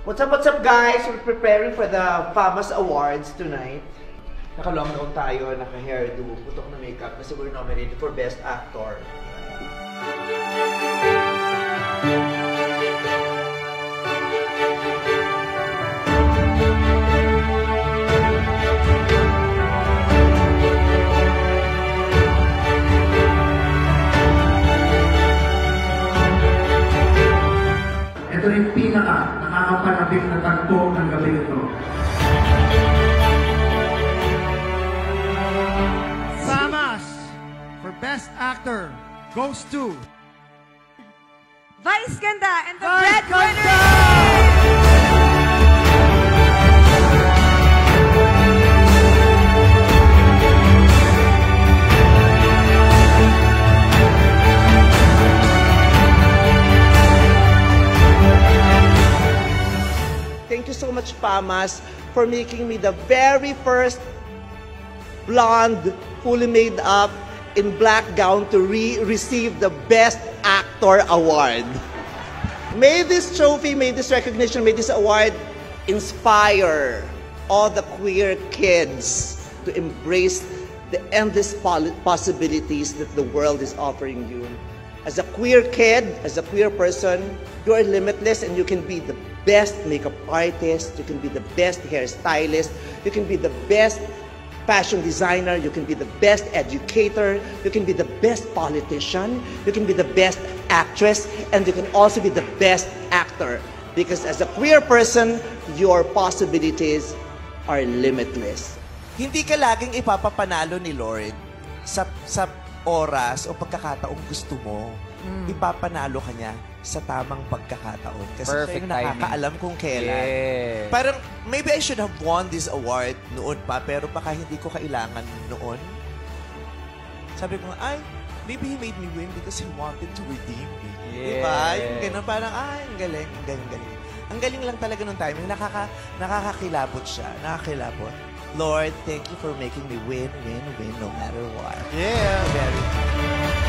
What's up guys? We're preparing for the FAMAS Awards tonight. Naka-long gown tayo, naka-hairdo, putok na makeup kasi we're nominated for Best Actor. Ito yung nakakapanabik na tagpo ng gabi ito. FAMAS for Best Actor goes to Vice Ganda and the Vice Breadwinner! Thank you so much, FAMAS, for making me the very first blonde, fully made up, in black gown to receive the Best Actor Award. May this trophy, may this recognition, may this award inspire all the queer kids to embrace the endless possibilities that the world is offering you. As a queer kid, as a queer person, you are limitless and you can be the best makeup artist, you can be the best hairstylist, you can be the best fashion designer, you can be the best educator, you can be the best politician, you can be the best actress, and you can also be the best actor. Because as a queer person, your possibilities are limitless. Hindi ka laging ipapapanalo ni Lord sa oras o pagkakataong gusto mo. Ipapanalo ka niya sa tamang pagkakataon. Kasi Perfect kayo nakakaalam kung kailan. Yeah. Parang, maybe I should have won this award noon pa, pero baka hindi ko kailangan noon. Sabi ko, ay, maybe he made me win because he wanted to redeem me. Yeah. Diba? Yung gano'n, parang, ay, ang galing, ang galing, galing. Ang galing lang talaga nung timing. Nakakakilabot siya. Nakakilabot. Lord, thank you for making me win, win, win, no matter what. Yeah. Very